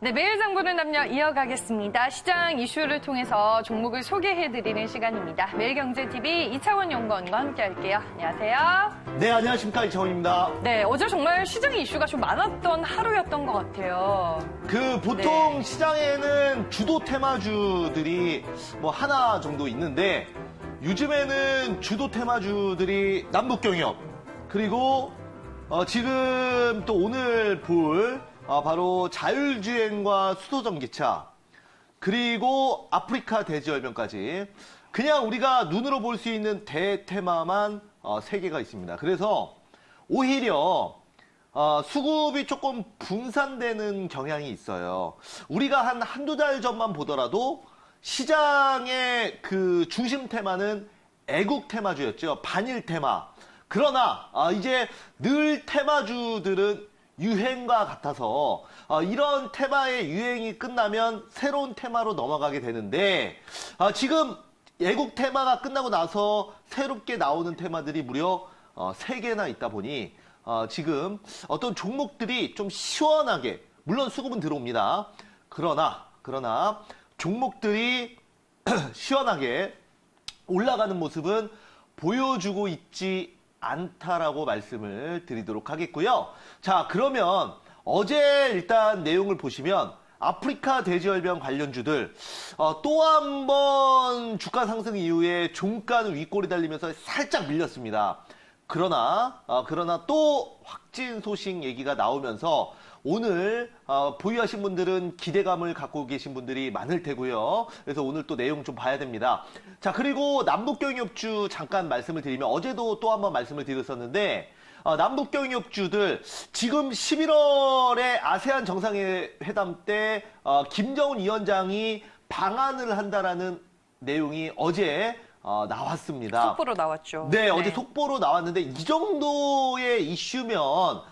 네, 매일 장보는 남녀 이어가겠습니다. 시장 이슈를 통해서 종목을 소개해드리는 시간입니다. 매일경제TV 이창원 연구원과 함께할게요. 안녕하세요. 네, 안녕하십니까. 이창원입니다. 네, 어제 정말 시장 이슈가 좀 많았던 하루였던 것 같아요. 보통 네. 시장에는 주도 테마주들이 뭐 하나 정도 있는데 요즘에는 주도 테마주들이 남북경협 그리고 지금 또 오늘 볼 바로 자율주행과 수소전기차 그리고 아프리카 돼지열병까지 그냥 우리가 눈으로 볼 수 있는 대테마만 3개가 있습니다. 그래서 오히려 수급이 조금 분산되는 경향이 있어요. 우리가 한두 달 전만 보더라도 시장의 그 중심 테마는 애국 테마주였죠. 반일 테마. 그러나 이제 늘 테마주들은 유행과 같아서 이런 테마의 유행이 끝나면 새로운 테마로 넘어가게 되는데 지금 애국 테마가 끝나고 나서 새롭게 나오는 테마들이 무려 3개나 있다 보니 지금 어떤 종목들이 좀 시원하게 물론 수급은 들어옵니다. 그러나 종목들이 시원하게 올라가는 모습은 보여주고 있지 않다라고 말씀을 드리도록 하겠고요. 자, 그러면 어제 일단 내용을 보시면 아프리카 돼지열병 관련주들 또 한 번 주가 상승 이후에 종가는 윗골이 달리면서 살짝 밀렸습니다. 그러나 또 확진 소식 얘기가 나오면서 오늘 보유하신 분들은 기대감을 갖고 계신 분들이 많을 테고요. 그래서 오늘 또 내용 좀 봐야 됩니다. 자, 그리고 남북경협주 잠깐 말씀을 드리면 어제도 또 한 번 말씀을 드렸었는데 남북경협주들 지금 11월에 아세안 정상회담 때 김정은 위원장이 방한을 한다라는 내용이 어제 나왔습니다. 속보로 나왔죠. 네, 어제 속보로 나왔는데 이 정도의 이슈면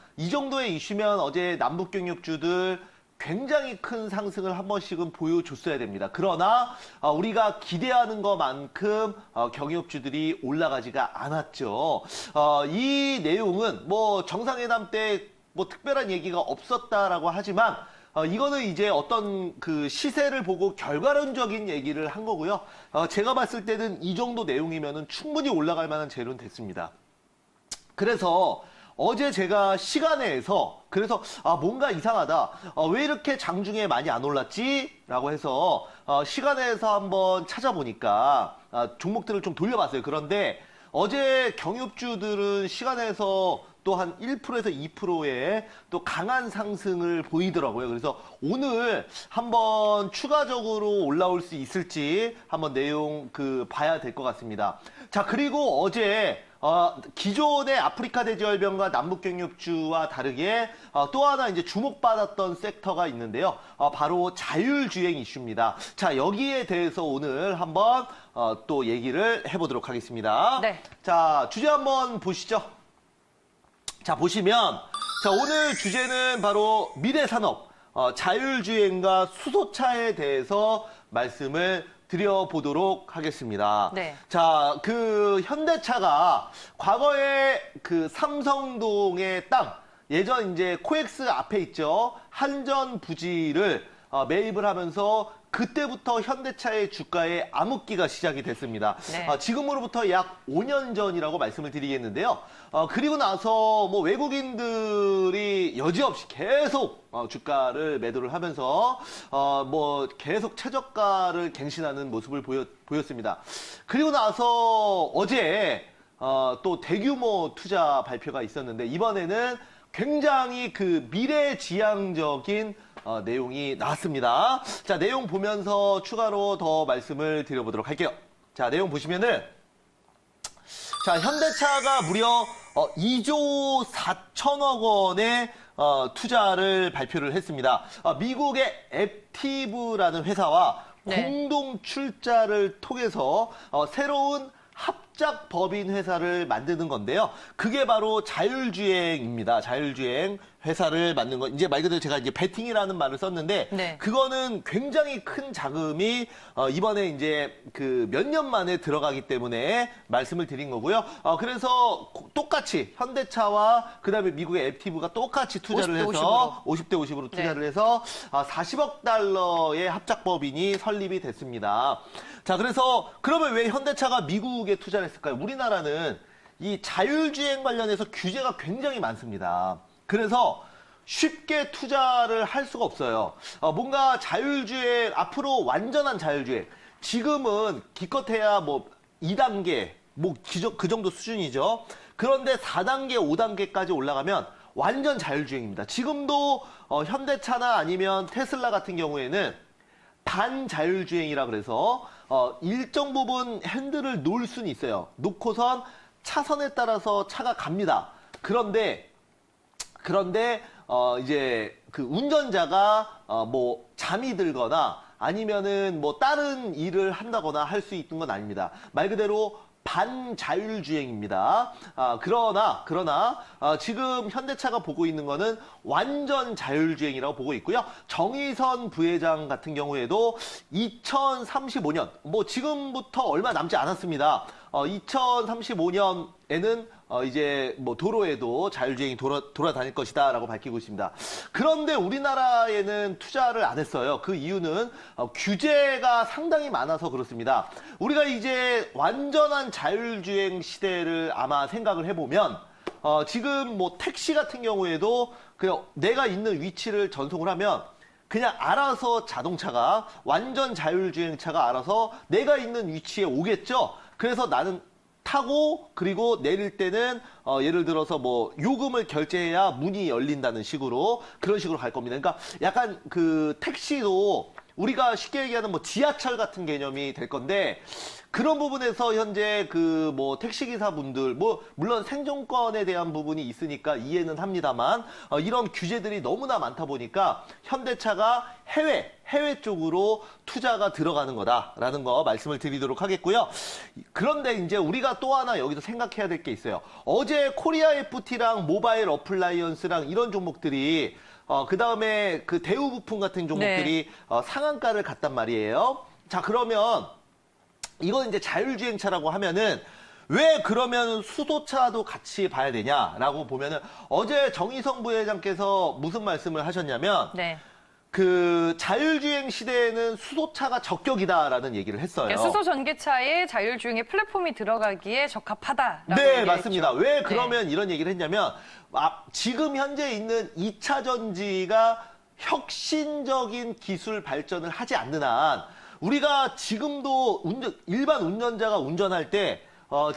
어제 남북경협주들 굉장히 큰 상승을 한 번씩은 보여줬어야 됩니다. 그러나 우리가 기대하는 것만큼 경협주들이 올라가지가 않았죠. 이 내용은 뭐 정상회담 때 뭐 특별한 얘기가 없었다라고 하지만 이거는 이제 어떤 그 시세를 보고 결과론적인 얘기를 한 거고요. 제가 봤을 때는 이 정도 내용이면은 충분히 올라갈 만한 재료는 됐습니다. 그래서 어제 제가 시간에서 뭔가 이상하다. 왜 이렇게 장중에 많이 안 올랐지? 라고 해서 시간에서 한번 찾아보니까 종목들을 좀 돌려봤어요. 그런데 어제 경협주들은 시간에서 또 한 1%에서 2%의 또 강한 상승을 보이더라고요. 그래서 오늘 한번 추가적으로 올라올 수 있을지 한번 내용 봐야 될 것 같습니다. 자, 그리고 어제 기존의 아프리카 돼지열병과 남북경협주와 다르게 또 하나 이제 주목받았던 섹터가 있는데요. 바로 자율주행 이슈입니다. 자, 여기에 대해서 오늘 한번 또 얘기를 해보도록 하겠습니다. 네. 자, 주제 한번 보시죠. 자, 보시면 오늘 주제는 바로 미래산업, 자율주행과 수소차에 대해서 말씀을 드려보도록 하겠습니다. 네. 자, 현대차가 과거에 삼성동의 땅, 예전 이제 코엑스 앞에 있죠. 한전 부지를 매입을 하면서 그때부터 현대차의 주가에 암흑기가 시작이 됐습니다. 네. 지금으로부터 약 5년 전이라고 말씀을 드리겠는데요. 그리고 나서 뭐 외국인들이 여지없이 계속 주가를 매도를 하면서 뭐 계속 최저가를 갱신하는 모습을 보였습니다. 그리고 나서 어제 또 대규모 투자 발표가 있었는데 이번에는 굉장히 미래지향적인 내용이 나왔습니다. 자, 내용 보면서 추가로 더 말씀을 드려보도록 할게요. 자, 내용 보시면은 자, 현대차가 무려 2조 4천억 원의 투자를 발표를 했습니다. 미국의 앱티브라는 회사와 네. 공동 출자를 통해서 새로운 합작 법인 회사를 만드는 건데요. 그게 바로 자율주행입니다. 자율주행 회사를 만든 거, 이제 말 그대로 제가 이제 베팅이라는 말을 썼는데, 네. 그거는 굉장히 큰 자금이, 이번에 이제 그 몇 년 만에 들어가기 때문에 말씀을 드린 거고요. 그래서 똑같이 현대차와 그 다음에 미국의 액티브가 똑같이 투자를 50대 해서 50대 50으로 투자를 네. 해서 40억 달러의 합작법인이 설립이 됐습니다. 자, 그래서 그러면 왜 현대차가 미국에 투자를 했을까요? 우리나라는 이 자율주행 관련해서 규제가 굉장히 많습니다. 그래서 쉽게 투자를 할 수가 없어요. 뭔가 자율주행, 앞으로 완전한 자율주행. 지금은 기껏해야 뭐 2단계, 뭐 그 정도 수준이죠. 그런데 4단계, 5단계까지 올라가면 완전 자율주행입니다. 지금도 현대차나 아니면 테슬라 같은 경우에는 반자율주행이라 그래서 일정 부분 핸들을 놓을 수는 있어요. 놓고선 차선에 따라서 차가 갑니다. 그런데 이제 그 운전자가 뭐 잠이 들거나 아니면은 뭐 다른 일을 한다거나 할 수 있는 건 아닙니다. 말 그대로 반자율주행입니다. 그러나 지금 현대차가 보고 있는 거는 완전 자율주행이라고 보고 있고요. 정의선 부회장 같은 경우에도 2035년, 뭐 지금부터 얼마 남지 않았습니다. 2035년에는 이제 뭐 도로에도 자율주행이 돌아다닐 것이다라고 밝히고 있습니다. 그런데 우리나라에는 투자를 안 했어요. 그 이유는 규제가 상당히 많아서 그렇습니다. 우리가 이제 완전한 자율주행 시대를 아마 생각을 해보면 지금 뭐 택시 같은 경우에도 그냥 내가 있는 위치를 전송을 하면 그냥 알아서 자동차가 완전 자율주행차가 알아서 내가 있는 위치에 오겠죠. 그래서 나는 타고 그리고 내릴 때는 예를 들어서 뭐 요금을 결제해야 문이 열린다는 식으로 그런 식으로 갈 겁니다. 그러니까 약간 그 택시도 우리가 쉽게 얘기하는 뭐 지하철 같은 개념이 될 건데 그런 부분에서 현재 그 뭐 택시기사분들 뭐 물론 생존권에 대한 부분이 있으니까 이해는 합니다만 이런 규제들이 너무나 많다 보니까 현대차가 해외 쪽으로 투자가 들어가는 거다라는 거 말씀을 드리도록 하겠고요. 그런데 이제 우리가 또 하나 여기서 생각해야 될 게 있어요. 어제 코리아 FT랑 모바일 어플라이언스랑 이런 종목들이 그 다음에 그 대우부품 같은 종목들이 상한가를 갔단 말이에요. 자, 그러면 이건 이제 자율주행차라고 하면은 왜 그러면 수소차도 같이 봐야 되냐라고 보면은 어제 정의성 부회장께서 무슨 말씀을 하셨냐면 네. 그 자율주행 시대에는 수소차가 적격이다라는 얘기를 했어요. 그러니까 수소 전기차에 자율주행의 플랫폼이 들어가기에 적합하다라고 네, 얘기를 맞습니다. 했죠. 왜 그러면 이런 얘기를 했냐면 지금 현재 있는 2차 전지가 혁신적인 기술 발전을 하지 않는 한 우리가 지금도 일반 운전자가 운전할 때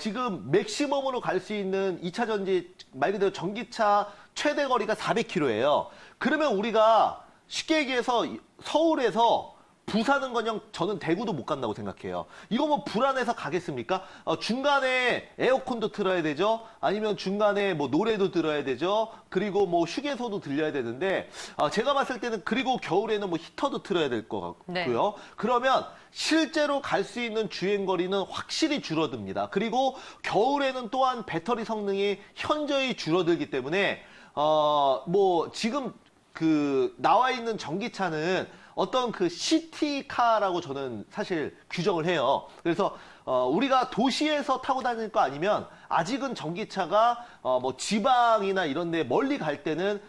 지금 맥시멈으로 갈 수 있는 2차 전지 말 그대로 전기차 최대 거리가 400km예요. 그러면 우리가 쉽게 얘기해서 서울에서 부산은커녕 저는 대구도 못 간다고 생각해요. 이거 뭐 불안해서 가겠습니까? 중간에 에어컨도 틀어야 되죠. 아니면 중간에 뭐 노래도 들어야 되죠. 그리고 뭐 휴게소도 들려야 되는데 제가 봤을 때는 그리고 겨울에는 뭐 히터도 틀어야 될 것 같고요. 네. 그러면 실제로 갈 수 있는 주행거리는 확실히 줄어듭니다. 그리고 겨울에는 또한 배터리 성능이 현저히 줄어들기 때문에 뭐 지금 그 나와 있는 전기차는 어떤 그 시티카라고 저는 사실 규정을 해요. 그래서 우리가 도시에서 타고 다닐 거 아니면 아직은 전기차가 뭐 지방이나 이런 데 멀리 갈 때는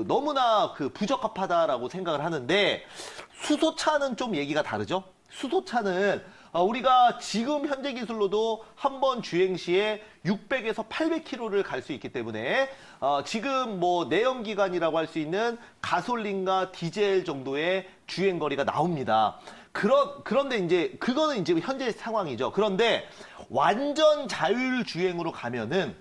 너무나 그 부적합하다라고 생각을 하는데 수소차는 좀 얘기가 다르죠. 수소차는 우리가 지금 현재 기술로도 한 번 주행 시에 600에서 800km를 갈 수 있기 때문에 지금 뭐 내연기관이라고 할 수 있는 가솔린과 디젤 정도의 주행 거리가 나옵니다. 그런데 이제 그거는 이제 현재 상황이죠. 그런데 완전 자율주행으로 가면은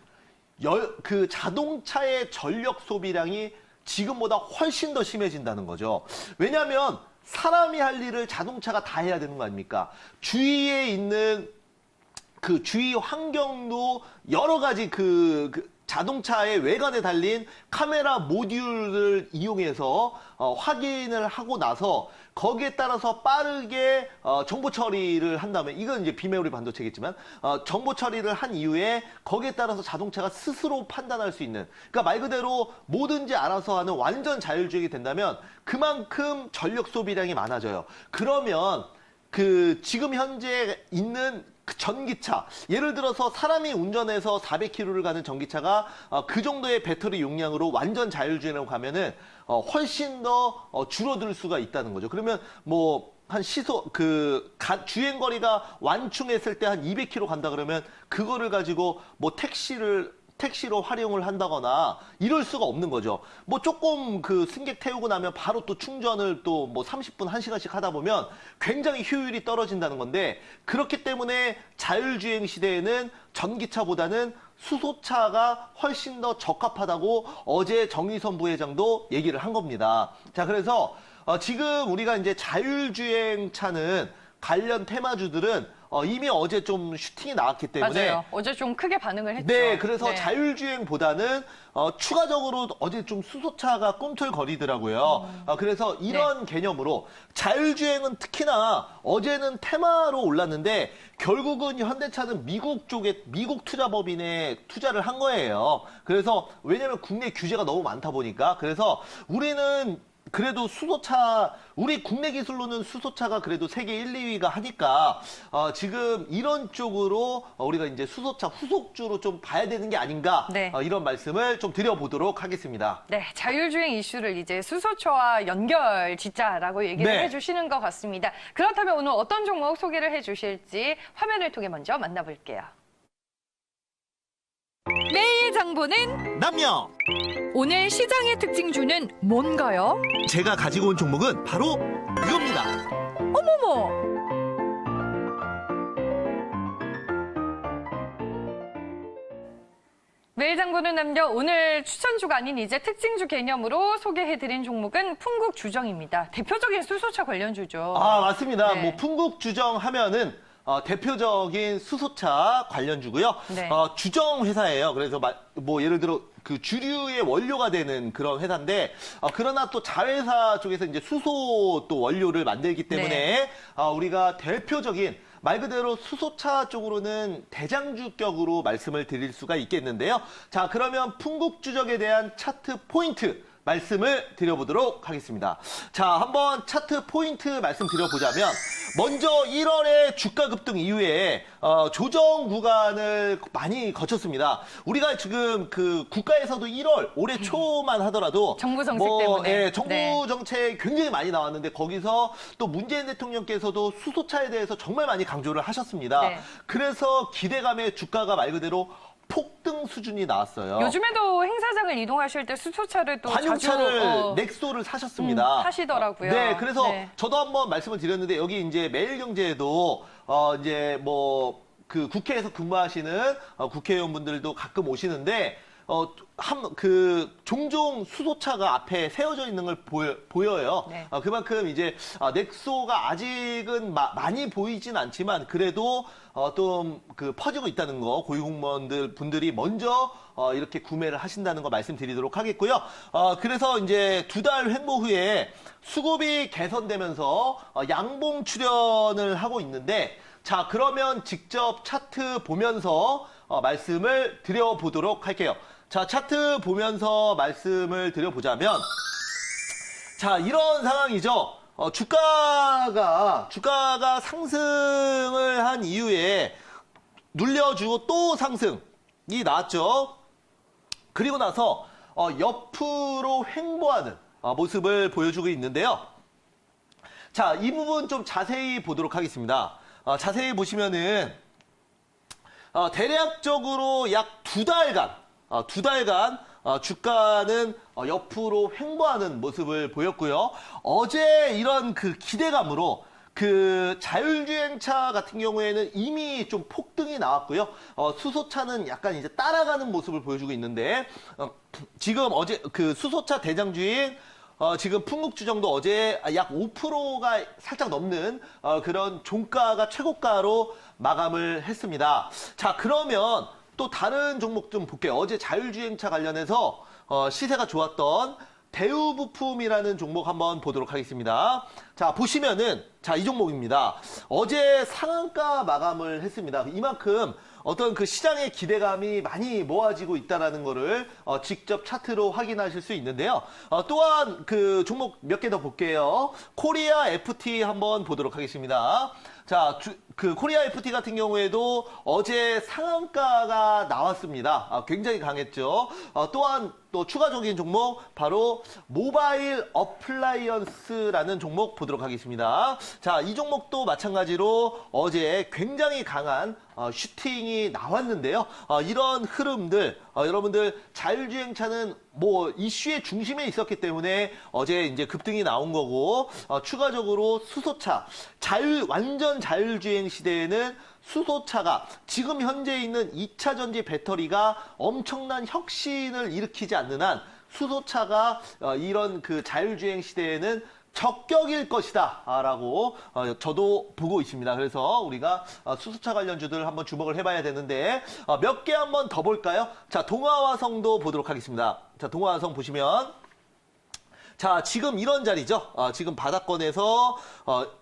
그 자동차의 전력 소비량이 지금보다 훨씬 더 심해진다는 거죠. 왜냐하면 사람이 할 일을 자동차가 다 해야 되는 거 아닙니까? 주위에 있는 그 주위 환경도 여러 가지 자동차의 외관에 달린 카메라 모듈을 이용해서 확인을 하고 나서 거기에 따라서 빠르게 정보 처리를 한다면, 이건 이제 비메모리 반도체겠지만 정보 처리를 한 이후에 거기에 따라서 자동차가 스스로 판단할 수 있는, 그러니까 말 그대로 뭐든지 알아서 하는 완전 자율주행이 된다면 그만큼 전력 소비량이 많아져요. 그러면 그 지금 현재 있는 그 전기차, 예를 들어서 사람이 운전해서 400km를 가는 전기차가 그 정도의 배터리 용량으로 완전 자율주행으로 가면은 훨씬 더 줄어들 수가 있다는 거죠. 그러면 뭐 한 주행거리가 완충했을 때 한 200km 간다 그러면 그거를 가지고 뭐 택시로 활용을 한다거나 이럴 수가 없는 거죠. 뭐 조금 그 승객 태우고 나면 바로 또 충전을 또 뭐 30분, 1시간씩 하다 보면 굉장히 효율이 떨어진다는 건데, 그렇기 때문에 자율주행 시대에는 전기차보다는 수소차가 훨씬 더 적합하다고 어제 정의선 부회장도 얘기를 한 겁니다. 자, 그래서 지금 우리가 이제 자율주행 차는 관련 테마주들은 이미 어제 좀 슈팅이 나왔기 때문에. 맞아요. 어제 좀 크게 반응을 했죠. 네, 그래서 네. 자율주행보다는 추가적으로 어제 좀 수소차가 꿈틀거리더라고요. 그래서 이런 개념으로 자율주행은 특히나 어제는 테마로 올랐는데 결국은 현대차는 미국 투자법인에 투자를 한 거예요. 그래서 왜냐면 국내 규제가 너무 많다 보니까, 그래서 우리는 그래도 우리 국내 기술로는 수소차가 그래도 세계 1, 2위가 하니까 지금 이런 쪽으로 우리가 이제 수소차 후속주로 좀 봐야 되는 게 아닌가, 네. 이런 말씀을 좀 드려보도록 하겠습니다. 네, 자율주행 이슈를 이제 수소차와 연결 짓자라고 얘기를 네. 해주시는 것 같습니다. 그렇다면 오늘 어떤 종목 소개를 해주실지 화면을 통해 먼저 만나볼게요. 매일 장보는 남녀! 오늘 시장의 특징주는 뭔가요? 제가 가지고 온 종목은 바로 이겁니다. 어머머! 매일 장보는 남녀, 오늘 추천주가 아닌 이제 특징주 개념으로 소개해드린 종목은 풍국주정입니다. 대표적인 수소차 관련주죠. 아, 맞습니다. 네. 뭐 풍국주정 하면은 대표적인 수소차 관련주고요. 네. 주정 회사예요. 그래서 뭐 예를 들어 그 주류의 원료가 되는 그런 회사인데, 그러나 또 자회사 쪽에서 이제 수소 또 원료를 만들기 때문에 네. 우리가 대표적인 말 그대로 수소차 쪽으로는 대장주격으로 말씀을 드릴 수가 있겠는데요. 자, 그러면 풍국주정에 대한 차트 포인트 말씀을 드려보도록 하겠습니다. 자, 한번 차트 포인트 말씀드려보자면, 먼저 1월에 주가 급등 이후에 조정 구간을 많이 거쳤습니다. 우리가 지금 그 국가에서도 1월 올해 초만 하더라도 정부 정책 때문에. 예, 정부 네. 정책 굉장히 많이 나왔는데, 거기서 또 문재인 대통령께서도 수소차에 대해서 정말 많이 강조를 하셨습니다. 네. 그래서 기대감에 주가가 말 그대로 폭등 수준이 나왔어요. 요즘에도 행사장을 이동하실 때 수소차를 또 관용차를 자주 넥소를 사셨습니다. 타시더라고요. 네, 그래서 네. 저도 한번 말씀을 드렸는데, 여기 이제 매일경제에도 이제 뭐 그 국회에서 근무하시는 국회의원분들도 가끔 오시는데, 종종 수소차가 앞에 세워져 있는 걸 보여요. 네. 그만큼 이제 넥소가 아직은 많이 보이진 않지만 그래도 좀 그 퍼지고 있다는 거, 분들이 먼저 이렇게 구매를 하신다는 거 말씀드리도록 하겠고요. 그래서 이제 2달 횡보 후에 수급이 개선되면서 양봉 출현을 하고 있는데, 자, 그러면 직접 차트 보면서 말씀을 드려보도록 할게요. 자, 차트 보면서 말씀을 드려보자면, 자, 이런 상황이죠. 주가가 상승을 한 이후에 눌려주고 또 상승이 나왔죠. 그리고 나서 옆으로 횡보하는 모습을 보여주고 있는데요. 자, 이 부분 좀 자세히 보도록 하겠습니다. 자세히 보시면은 대략적으로 약 2달간 주가는 옆으로 횡보하는 모습을 보였고요. 어제 이런 그 기대감으로 그 자율주행차 같은 경우에는 이미 좀 폭등이 나왔고요. 수소차는 약간 이제 따라가는 모습을 보여주고 있는데, 지금 어제 그 수소차 대장주인 지금 풍국주정도 어제 약 5%가 살짝 넘는 그런 종가가 최고가로 마감을 했습니다. 자, 그러면 또 다른 종목 좀 볼게요. 어제 자율주행차 관련해서 시세가 좋았던 대우부품이라는 종목 한번 보도록 하겠습니다. 자, 보시면은, 자, 이 종목입니다. 어제 상한가 마감을 했습니다. 이만큼 어떤 그 시장의 기대감이 많이 모아지고 있다는 거를 직접 차트로 확인하실 수 있는데요. 또한 그 종목 몇 개 더 볼게요. 코리아 FT 한번 보도록 하겠습니다. 자, 그 코리아 FT 같은 경우에도 어제 상한가가 나왔습니다. 굉장히 강했죠. 또한 또 추가적인 종목 바로 모바일 어플라이언스라는 종목 보도록 하겠습니다. 자, 이 종목도 마찬가지로 어제 굉장히 강한 슈팅이 나왔는데요. 이런 흐름들 여러분들 자율주행차는 뭐 이슈의 중심에 있었기 때문에 어제 이제 급등이 나온 거고 추가적으로 수소차 완전 자율주행 시대에는 수소차가 지금 현재 있는 2차 전지 배터리가 엄청난 혁신을 일으키지 않는 한 수소차가 이런 그 자율주행 시대에는 적격일 것이다 라고 저도 보고 있습니다. 그래서 우리가 수소차 관련주들 한번 주목을 해봐야 되는데 몇 개 한번 더 볼까요? 자, 동아화성도 보도록 하겠습니다. 자, 동아화성 보시면 자, 지금 이런 자리죠. 지금 바닥권에서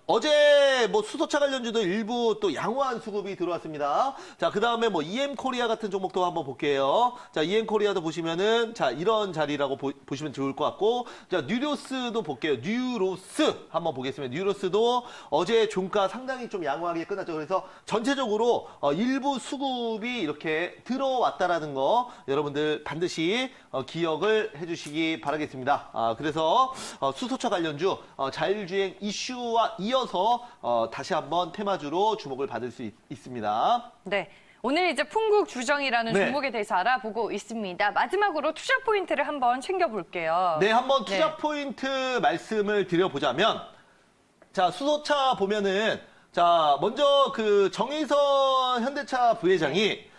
어제 뭐 수소차 관련주도 일부 또 양호한 수급이 들어왔습니다. 자, 그 다음에 뭐 EM코리아 같은 종목도 한번 볼게요. 자, EM코리아도 보시면은 자, 이런 자리라고 보시면 좋을 것 같고, 자, 뉴로스도 볼게요. 뉴로스 한번 보겠습니다. 뉴로스도 어제 종가 상당히 좀 양호하게 끝났죠. 그래서 전체적으로 일부 수급이 이렇게 들어왔다라는 거 여러분들 반드시 기억을 해주시기 바라겠습니다. 그래서 수소차 관련주 자율주행 이슈와 이어서 다시 한번 테마주로 주목을 받을 수 있습니다. 네. 오늘 이제 풍국 주정이라는 네. 종목에 대해서 알아보고 있습니다. 마지막으로 투자 포인트를 한번 챙겨볼게요. 네, 한번 투자 포인트 말씀을 드려보자면, 자, 수소차 보면은, 자, 먼저 그 정의선 현대차 부회장이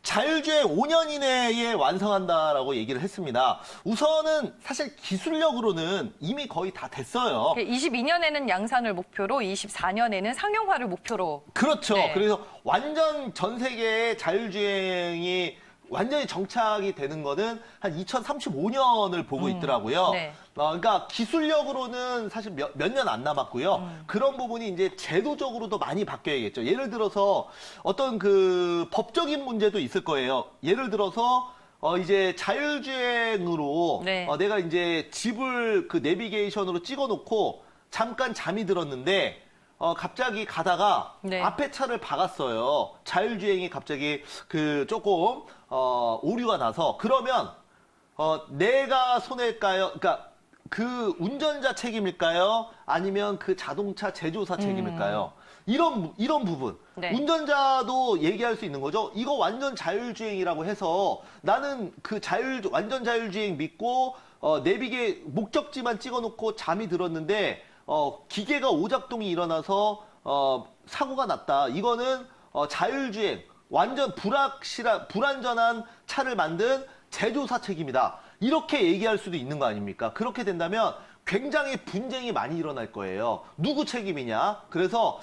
자율주행 5년 이내에 완성한다라고 얘기를 했습니다. 우선은 사실 기술력으로는 이미 거의 다 됐어요. 22년에는 양산을 목표로 24년에는 상용화를 목표로. 그렇죠. 네. 그래서 완전 전 세계의 자율주행이 완전히 정착이 되는 거는 한 2035년을 보고 있더라고요. 네. 그러니까 기술력으로는 사실 몇 년 안 남았고요. 그런 부분이 이제 제도적으로도 많이 바뀌어야겠죠. 예를 들어서 어떤 그 법적인 문제도 있을 거예요. 예를 들어서 이제 자율주행으로 네. 내가 이제 집을 그 내비게이션으로 찍어놓고 잠깐 잠이 들었는데 갑자기 가다가 네. 앞에 차를 박았어요. 자율주행이 갑자기 그 조금 오류가 나서 그러면 내가 손해일까요? 그러니까 그 운전자 책임일까요? 아니면 그 자동차 제조사 책임일까요? 이런 부분. 네. 운전자도 얘기할 수 있는 거죠. 이거 완전 자율주행이라고 해서 나는 그 완전 자율주행 믿고 내비게 목적지만 찍어놓고 잠이 들었는데 기계가 오작동이 일어나서 사고가 났다. 이거는 자율주행, 완전 불안전한 차를 만든 제조사 책임이다. 이렇게 얘기할 수도 있는 거 아닙니까? 그렇게 된다면 굉장히 분쟁이 많이 일어날 거예요. 누구 책임이냐? 그래서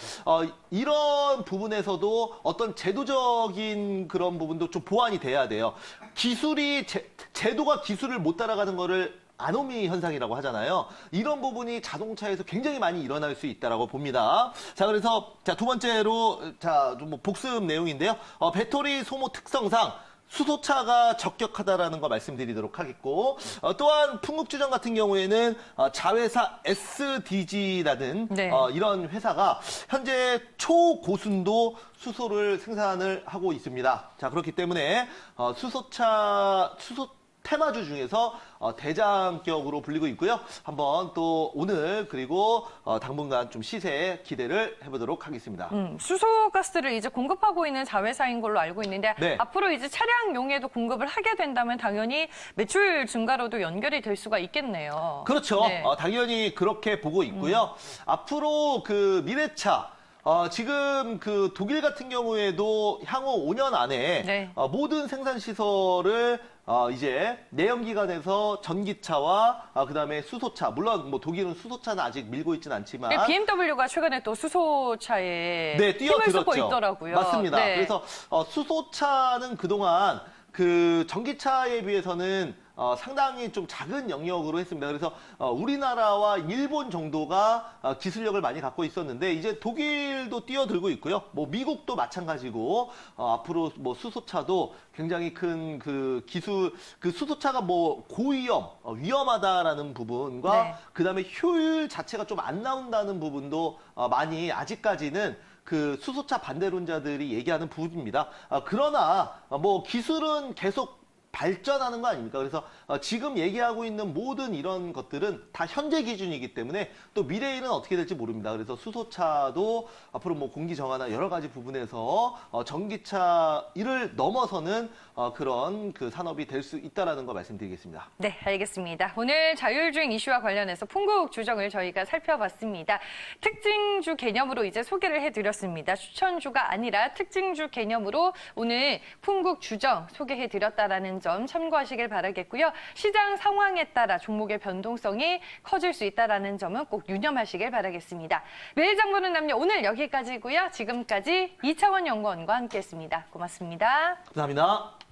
이런 부분에서도 어떤 제도적인 그런 부분도 좀 보완이 돼야 돼요. 제도가 기술을 못 따라가는 거를 아노미 현상이라고 하잖아요. 이런 부분이 자동차에서 굉장히 많이 일어날 수 있다라고 봅니다. 자, 그래서 자, 두 번째로 자, 좀 뭐 복습 내용인데요. 배터리 소모 특성상 수소차가 적격하다라는 거 말씀드리도록 하겠고, 또한 풍국주정 같은 경우에는 자회사 SDG라는 네. 이런 회사가 현재 초고순도 수소를 생산을 하고 있습니다. 자, 그렇기 때문에 수소 테마주 중에서 대장격으로 불리고 있고요. 한번 또 오늘 그리고 당분간 좀 시세 기대를 해보도록 하겠습니다. 수소가스를 이제 공급하고 있는 자회사인 걸로 알고 있는데 네. 앞으로 이제 차량용에도 공급을 하게 된다면 당연히 매출 증가로도 연결이 될 수가 있겠네요. 그렇죠. 네. 당연히 그렇게 보고 있고요. 앞으로 그 미래차 지금 그 독일 같은 경우에도 향후 5년 안에 네. 모든 생산 시설을 이제 내연기관에서 전기차와 그다음에 수소차, 물론 뭐 독일은 수소차는 아직 밀고 있지는 않지만 BMW가 최근에 또 수소차에 네, 힘을 쏟고 뛰어들었죠. 있더라고요. 맞습니다. 네. 그래서 수소차는 그동안 그 전기차에 비해서는 상당히 좀 작은 영역으로 했습니다. 그래서 우리나라와 일본 정도가 기술력을 많이 갖고 있었는데 이제 독일도 뛰어들고 있고요. 뭐 미국도 마찬가지고 앞으로 뭐 수소차도 굉장히 큰 그 기술 그 수소차가 뭐 고위험 위험하다라는 부분과 네. 그다음에 효율 자체가 좀 안 나온다는 부분도 많이 아직까지는 그 수소차 반대론자들이 얘기하는 부분입니다. 그러나 뭐 기술은 계속 발전하는 거 아닙니까? 그래서 지금 얘기하고 있는 모든 이런 것들은 다 현재 기준이기 때문에 또 미래일은 어떻게 될지 모릅니다. 그래서 수소차도 앞으로 뭐 공기 정화나 여러 가지 부분에서 전기차 이를 넘어서는 그런 그 산업이 될 수 있다라는 거 말씀드리겠습니다. 네, 알겠습니다. 오늘 자율주행 이슈와 관련해서 풍국 주정을 저희가 살펴봤습니다. 특징주 개념으로 이제 소개를 해드렸습니다. 추천주가 아니라 특징주 개념으로 오늘 풍국 주정 소개해드렸다라는 점 참고하시길 바라겠고요. 시장 상황에 따라 종목의 변동성이 커질 수 있다라는 점은 꼭 유념하시길 바라겠습니다. 매일 장보는 남녀 오늘 여기까지고요. 지금까지 이차원 연구원과 함께했습니다. 고맙습니다. 감사합니다.